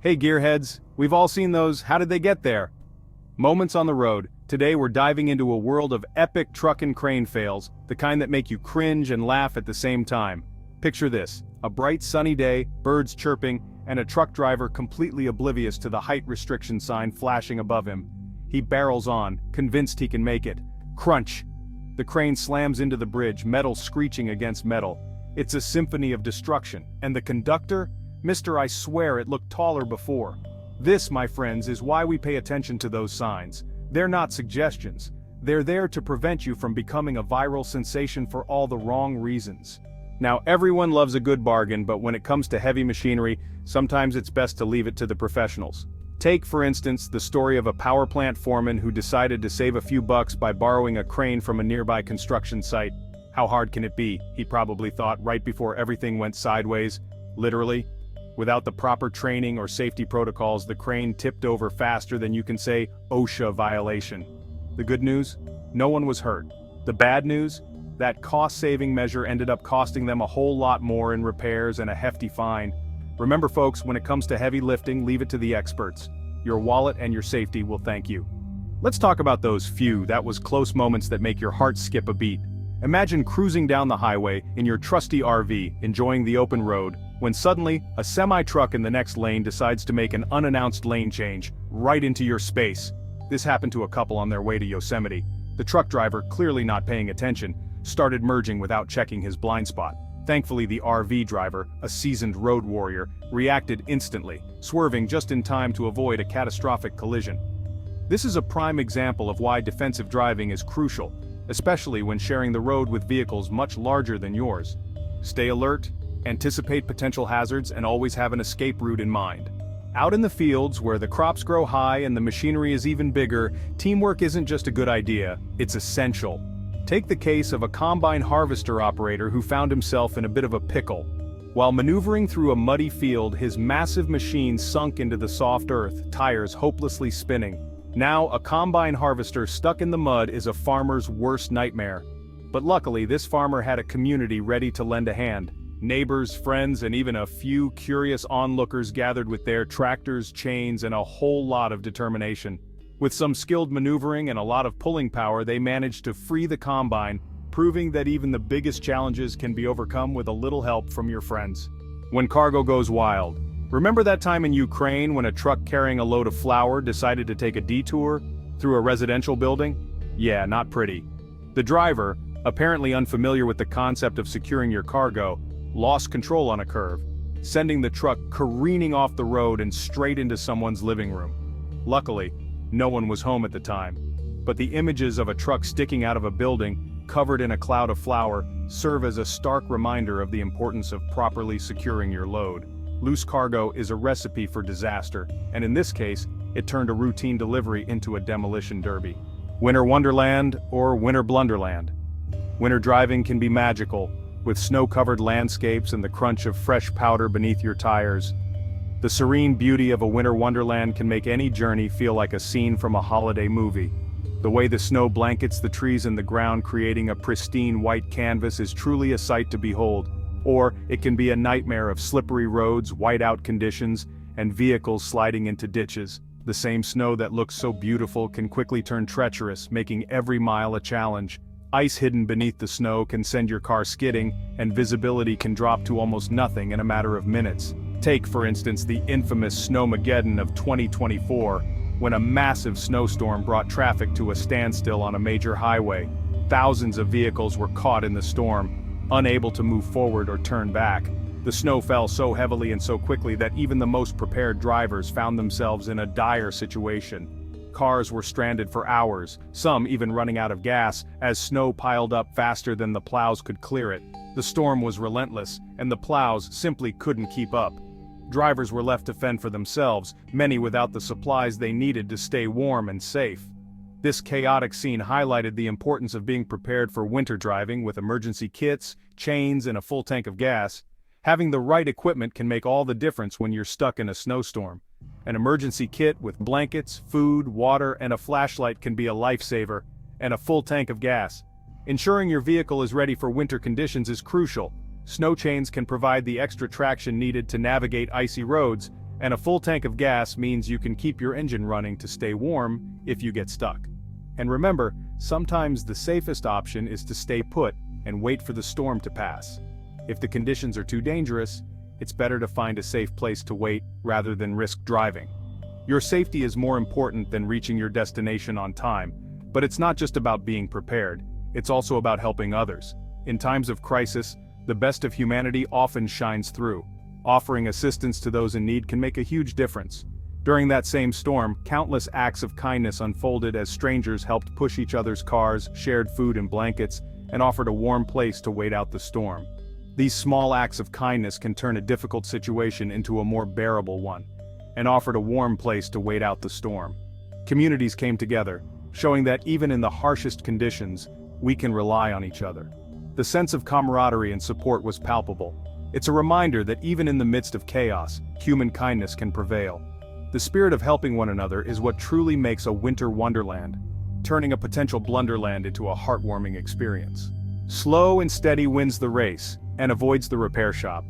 Hey gearheads, we've all seen those "how did they get there" moments on the road. Today we're diving into a world of epic truck and crane fails, the kind that make you cringe and laugh at the same time. Picture this: a bright sunny day, birds chirping, and a truck driver completely oblivious to the height restriction sign flashing above him. He barrels on, convinced he can make it. Crunch! The crane slams into the bridge, metal screeching against metal. It's a symphony of destruction, and the conductor? Mister, I swear it looked taller before. This, my friends, is why we pay attention to those signs. They're not suggestions. They're there to prevent you from becoming a viral sensation for all the wrong reasons. Now, everyone loves a good bargain, but when it comes to heavy machinery, sometimes it's best to leave it to the professionals. Take, for instance, the story of a power plant foreman who decided to save a few bucks by borrowing a crane from a nearby construction site. How hard can it be, he probably thought right before everything went sideways, literally. Without the proper training or safety protocols, the crane tipped over faster than you can say OSHA violation. The good news? No one was hurt. The bad news? That cost-saving measure ended up costing them a whole lot more in repairs and a hefty fine. Remember folks, when it comes to heavy lifting, leave it to the experts. Your wallet and your safety will thank you. Let's talk about those few, that was close moments that make your heart skip a beat. Imagine cruising down the highway in your trusty RV, enjoying the open road, when suddenly, a semi-truck in the next lane decides to make an unannounced lane change, right into your space. This happened to a couple on their way to Yosemite. The truck driver, clearly not paying attention, started merging without checking his blind spot. Thankfully, the RV driver, a seasoned road warrior, reacted instantly, swerving just in time to avoid a catastrophic collision. This is a prime example of why defensive driving is crucial, especially when sharing the road with vehicles much larger than yours. Stay alert, anticipate potential hazards, and always have an escape route in mind. Out in the fields, where the crops grow high and the machinery is even bigger, teamwork isn't just a good idea, it's essential. Take the case of a combine harvester operator who found himself in a bit of a pickle. While maneuvering through a muddy field, his massive machine sunk into the soft earth, tires hopelessly spinning. Now, a combine harvester stuck in the mud is a farmer's worst nightmare. But luckily, this farmer had a community ready to lend a hand. Neighbors, friends, and even a few curious onlookers gathered with their tractors, chains, and a whole lot of determination. With some skilled maneuvering and a lot of pulling power, they managed to free the combine, proving that even the biggest challenges can be overcome with a little help from your friends. When cargo goes wild. Remember that time in Ukraine when a truck carrying a load of flour decided to take a detour through a residential building? Yeah, not pretty. The driver, apparently unfamiliar with the concept of securing your cargo, lost control on a curve, sending the truck careening off the road and straight into someone's living room. Luckily, no one was home at the time, but the images of a truck sticking out of a building, covered in a cloud of flour, serve as a stark reminder of the importance of properly securing your load. Loose cargo is a recipe for disaster, and in this case, it turned a routine delivery into a demolition derby. Winter wonderland or winter blunderland. Winter driving can be magical, with snow-covered landscapes and the crunch of fresh powder beneath your tires. The serene beauty of a winter wonderland can make any journey feel like a scene from a holiday movie. The way the snow blankets the trees and the ground, creating a pristine white canvas, is truly a sight to behold. Or it can be a nightmare of slippery roads, whiteout conditions, and vehicles sliding into ditches. The same snow that looks so beautiful can quickly turn treacherous, making every mile a challenge. Ice hidden beneath the snow can send your car skidding, and visibility can drop to almost nothing in a matter of minutes. Take, for instance, the infamous Snowmageddon of 2024, when a massive snowstorm brought traffic to a standstill on a major highway. Thousands of vehicles were caught in the storm, unable to move forward or turn back. The snow fell so heavily and so quickly that even the most prepared drivers found themselves in a dire situation. Cars were stranded for hours, some even running out of gas, as snow piled up faster than the plows could clear it. The storm was relentless, and the plows simply couldn't keep up. Drivers were left to fend for themselves, many without the supplies they needed to stay warm and safe. This chaotic scene highlighted the importance of being prepared for winter driving with emergency kits, chains, and a full tank of gas. Having the right equipment can make all the difference when you're stuck in a snowstorm. An emergency kit with blankets, food, water, and a flashlight can be a lifesaver, and a full tank of gas. Ensuring your vehicle is ready for winter conditions is crucial. Snow chains can provide the extra traction needed to navigate icy roads, And a full tank of gas means you can keep your engine running to stay warm if you get stuck. And remember, sometimes the safest option is to stay put and wait for the storm to pass. If the conditions are too dangerous, it's better to find a safe place to wait rather than risk driving. Your safety is more important than reaching your destination on time, but it's not just about being prepared, it's also about helping others. In times of crisis, the best of humanity often shines through. Offering assistance to those in need can make a huge difference. During that same storm, countless acts of kindness unfolded as strangers helped push each other's cars, shared food and blankets, and offered a warm place to wait out the storm. These small acts of kindness can turn a difficult situation into a more bearable one, and offered a warm place to wait out the storm. Communities came together, showing that even in the harshest conditions, we can rely on each other. The sense of camaraderie and support was palpable. It's a reminder that even in the midst of chaos, human kindness can prevail. The spirit of helping one another is what truly makes a winter wonderland, turning a potential blunderland into a heartwarming experience. Slow and steady wins the race, and avoids the repair shop.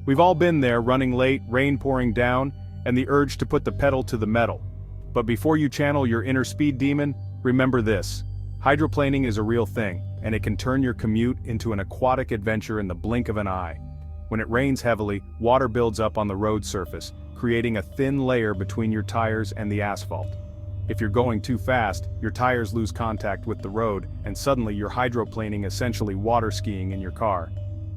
We've all been there, running late, rain pouring down, and the urge to put the pedal to the metal. But before you channel your inner speed demon, remember this. Hydroplaning is a real thing, and it can turn your commute into an aquatic adventure in the blink of an eye. When it rains heavily, water builds up on the road surface, creating a thin layer between your tires and the asphalt. If you're going too fast, your tires lose contact with the road, and suddenly you're hydroplaning, essentially water skiing in your car.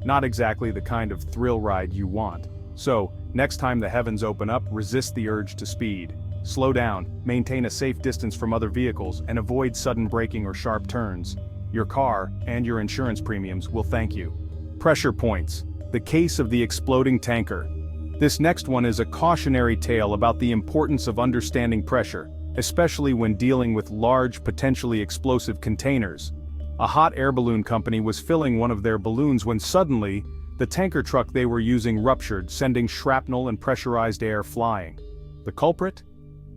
Not exactly the kind of thrill ride you want. So, next time the heavens open up, resist the urge to speed. Slow down, maintain a safe distance from other vehicles, and avoid sudden braking or sharp turns. Your car, and your insurance premiums, will thank you. Pressure points. The case of the exploding tanker. This next one is a cautionary tale about the importance of understanding pressure, especially when dealing with large, potentially explosive containers. A hot air balloon company was filling one of their balloons when suddenly, the tanker truck they were using ruptured, sending shrapnel and pressurized air flying. The culprit?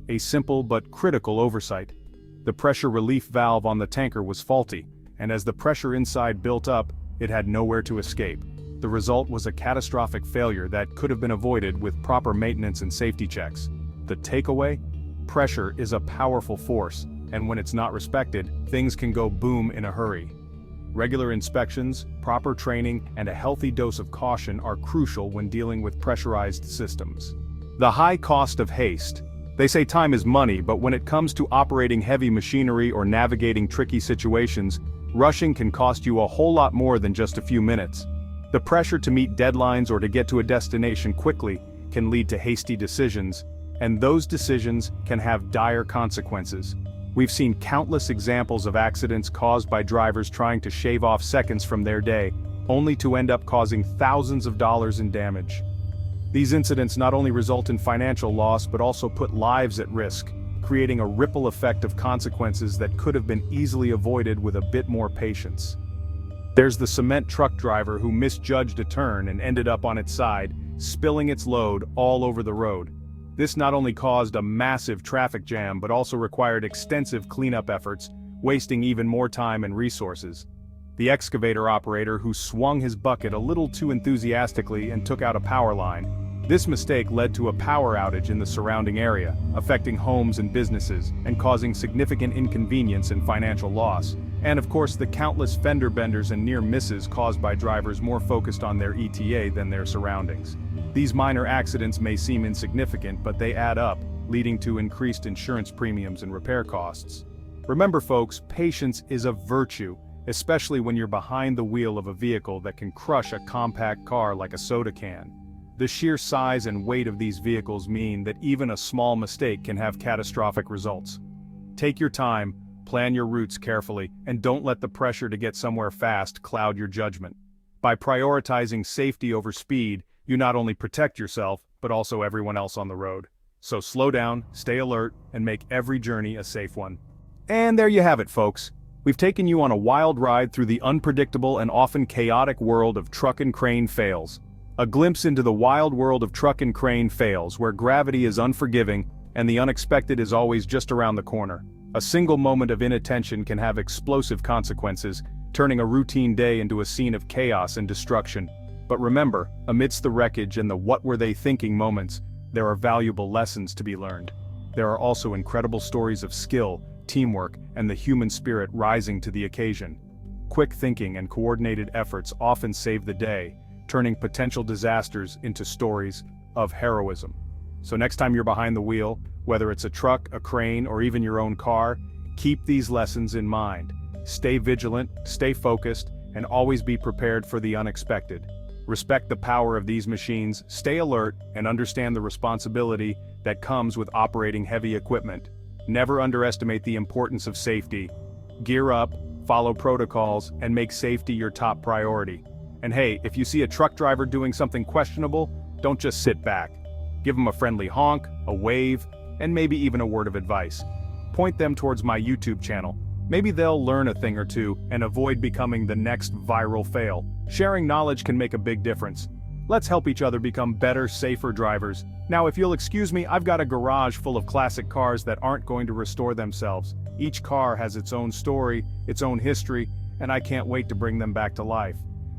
A simple but critical oversight. The pressure relief valve on the tanker was faulty, and as the pressure inside built up, it had nowhere to escape. The result was a catastrophic failure that could have been avoided with proper maintenance and safety checks. The takeaway? Pressure is a powerful force, and when it's not respected, things can go boom in a hurry. Regular inspections, proper training, and a healthy dose of caution are crucial when dealing with pressurized systems. The high cost of haste. They say time is money, but when it comes to operating heavy machinery or navigating tricky situations, rushing can cost you a whole lot more than just a few minutes. The pressure to meet deadlines or to get to a destination quickly can lead to hasty decisions, and those decisions can have dire consequences. We've seen countless examples of accidents caused by drivers trying to shave off seconds from their day, only to end up causing thousands of dollars in damage. These incidents not only result in financial loss but also put lives at risk, creating a ripple effect of consequences that could have been easily avoided with a bit more patience. There's the cement truck driver who misjudged a turn and ended up on its side, spilling its load all over the road. This not only caused a massive traffic jam but also required extensive cleanup efforts, wasting even more time and resources. The excavator operator who swung his bucket a little too enthusiastically and took out a power line. This mistake led to a power outage in the surrounding area, affecting homes and businesses, and causing significant inconvenience and financial loss. And of course the countless fender benders and near misses caused by drivers more focused on their ETA than their surroundings. These minor accidents may seem insignificant, but they add up, leading to increased insurance premiums and repair costs. Remember folks, patience is a virtue, especially when you're behind the wheel of a vehicle that can crush a compact car like a soda can. The sheer size and weight of these vehicles mean that even a small mistake can have catastrophic results. Take your time, plan your routes carefully, and don't let the pressure to get somewhere fast cloud your judgment. By prioritizing safety over speed, you not only protect yourself, but also everyone else on the road. So slow down, stay alert, and make every journey a safe one. And there you have it folks. We've taken you on a wild ride through the unpredictable and often chaotic world of truck and crane fails. A glimpse into the wild world of truck and crane fails, where gravity is unforgiving and the unexpected is always just around the corner. A single moment of inattention can have explosive consequences, turning a routine day into a scene of chaos and destruction. But remember, amidst the wreckage and the what were they thinking moments, there are valuable lessons to be learned. There are also incredible stories of skill, teamwork, and the human spirit rising to the occasion. Quick thinking and coordinated efforts often save the day, turning potential disasters into stories of heroism. So next time you're behind the wheel, whether it's a truck, a crane, or even your own car, keep these lessons in mind. Stay vigilant, stay focused, and always be prepared for the unexpected. Respect the power of these machines, stay alert, and understand the responsibility that comes with operating heavy equipment. Never underestimate the importance of safety. Gear up, follow protocols, and make safety your top priority. And hey, if you see a truck driver doing something questionable, don't just sit back. Give them a friendly honk, a wave, and maybe even a word of advice. Point them towards my YouTube channel. Maybe they'll learn a thing or two and avoid becoming the next viral fail. Sharing knowledge can make a big difference. Let's help each other become better, safer drivers. Now, if you'll excuse me, I've got a garage full of classic cars that aren't going to restore themselves. Each car has its own story, its own history, and I can't wait to bring them back to life.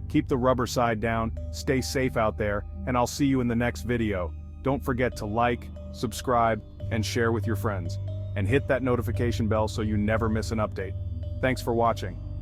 Keep the rubber side down, stay safe out there, and I'll see you in the next video. Don't forget to like, subscribe, and share with your friends. And hit that notification bell so you never miss an update. Thanks for watching.